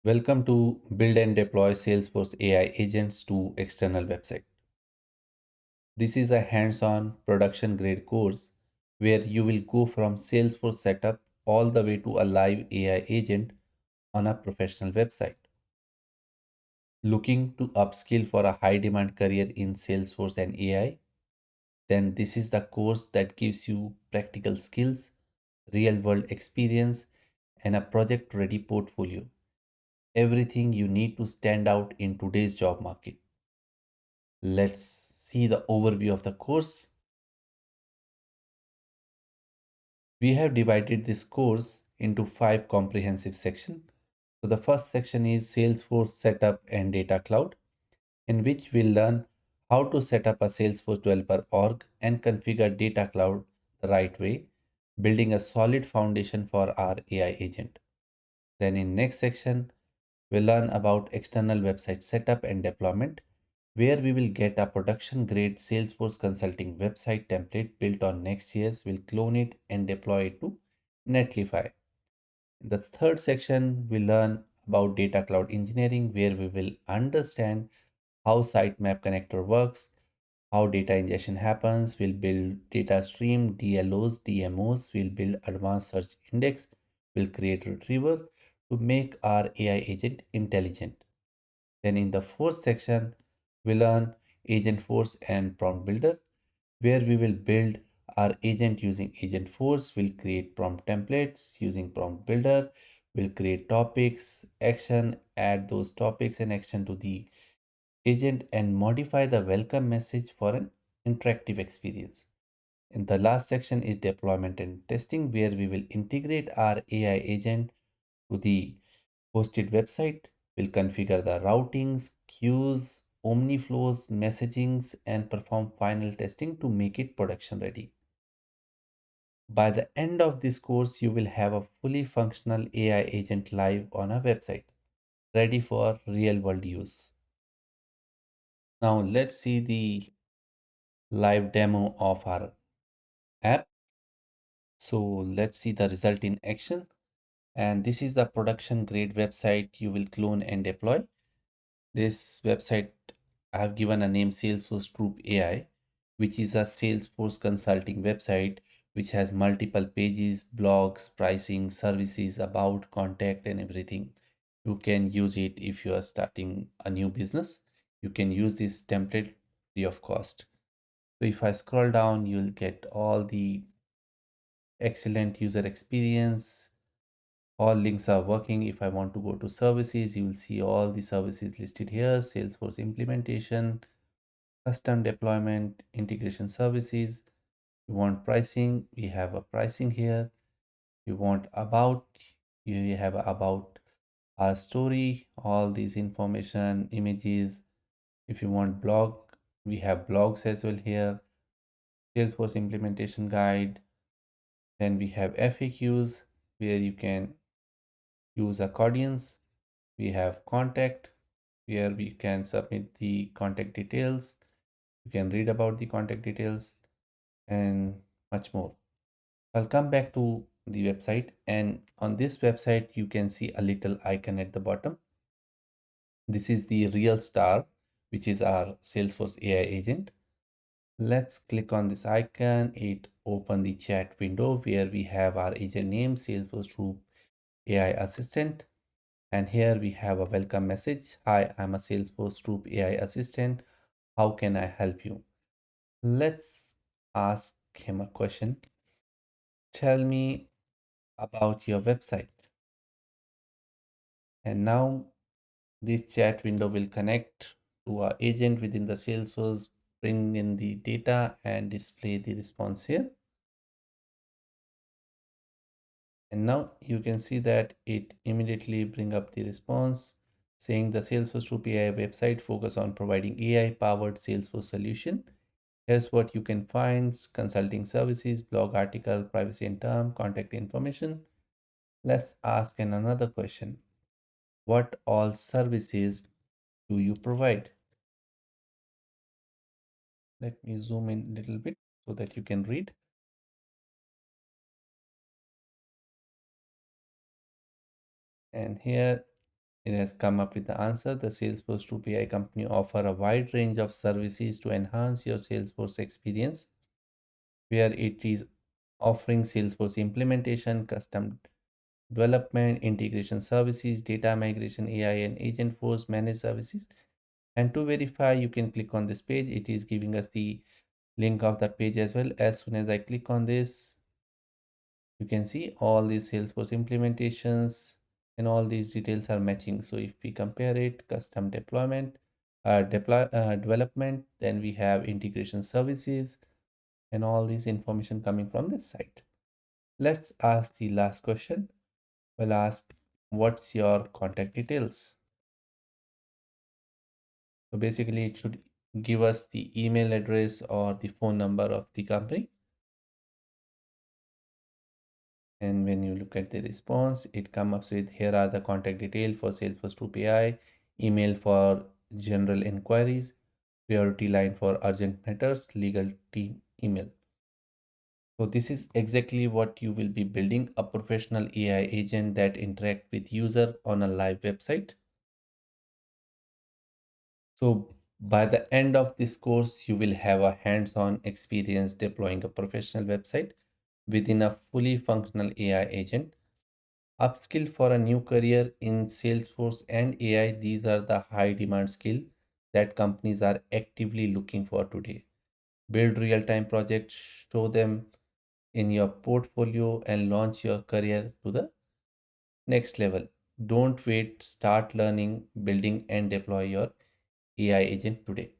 Welcome to Build and Deploy Salesforce AI Agents to External Website. This is a hands-on production grade course where you will go from Salesforce setup all the way to a live AI agent on a professional website. Looking to upskill for a high demand career in Salesforce and AI? Then this is the course that gives you practical skills, real world experience, and a project ready portfolio. Everything you need to stand out in today's job market. Let's see the overview of the course. We have divided this course into 5 comprehensive sections. So the first section is Salesforce Setup and Data Cloud, in which we'll learn how to set up a Salesforce Developer Org and configure Data Cloud the right way, building a solid foundation for our AI agent. Then in next section, we'll learn about external website setup and deployment, where we will get a production grade Salesforce consulting website template built on Next.js. We'll clone it and deploy it to Netlify. In the third section, we learn about data cloud engineering, where we will understand how sitemap connector works, how data ingestion happens. We'll build data stream, DLOs, DMOs. We'll build advanced search index. We'll create retriever to make our AI agent intelligent. Then in the fourth section, we learn Agentforce and Prompt Builder, where we will build our agent using Agentforce. We'll create prompt templates using Prompt Builder. We'll create topics, action, add those topics and action to the agent and modify the welcome message for an interactive experience. And the last section is deployment and testing, where we will integrate our AI agent to the hosted website. Will configure the routings, queues, omniflows, messagings, and perform final testing to make it production ready. By the end of this course, you will have a fully functional AI agent live on a website, ready for real world use. Now let's see the live demo of our app. So let's see the result in action. And this is the production grade website you will clone and deploy. This website I have given a name Salesforce Troop AI, which is a Salesforce consulting website which has multiple pages, blogs, pricing, services, about, contact, and everything. You can use it if you are starting a new business. You can use this template free of cost. So if I scroll down, you'll get all the excellent user experience. All links are working. If I want to go to services, you will see all the services listed here: Salesforce implementation, custom deployment, integration services. You want pricing, we have a pricing here. You want about, you have a about our story, all these information, images. If you want blog, we have blogs as well here. Salesforce implementation guide. Then we have FAQs where you can use accordions. We have contact where we can submit the contact details. You can read about the contact details and much more. I'll come back to the website, and on this website you can see a little icon at the bottom. This is the real star, which is our Salesforce AI agent. Let's click on this icon. It open the chat window where we have our agent name, Salesforce Troop AI Assistant. And here we have a welcome message. Hi, I'm a Salesforce Troop AI Assistant. How can I help you? Let's ask him a question. Tell me about your website. And now this chat window will connect to our agent within the Salesforce, bring in the data and display the response here. And now you can see that it immediately bring up the response saying the Salesforce Troop AI website focus on providing AI powered Salesforce solution. Here's what you can find: consulting services, blog article, privacy and term, contact information. Let's ask another question. What all services do you provide? Let me zoom in a little bit so that you can read. And here It has come up with the answer. The Salesforce 2PI company offer a wide range of services to enhance your Salesforce experience, where it is offering Salesforce implementation, custom development, integration services, data migration, AI and Agentforce managed services. And to verify, you can click on this page. It is giving us the link of that page as well. As soon as I click on this, you can see all these Salesforce implementations and all these details are matching. So if we compare it, custom deployment, development, then we have integration services and all this information coming from this site. Let's ask the last question. We'll ask, what's your contact details? So basically it should give us the email address or the phone number of the company. And when you look at the response, it comes up with, here are the contact details for Salesforce 2PI, email for general inquiries, priority line for urgent matters, legal team email. So this is exactly what you will be building, a professional AI agent that interact with user on a live website. So by the end of this course, you will have a hands-on experience deploying a professional website within a fully functional AI agent. Upskill for a new career in Salesforce and AI. These are the high demand skill that companies are actively looking for today. Build real-time projects, show them in your portfolio and launch your career to the next level. Don't wait, start learning, building and deploy your AI agent today.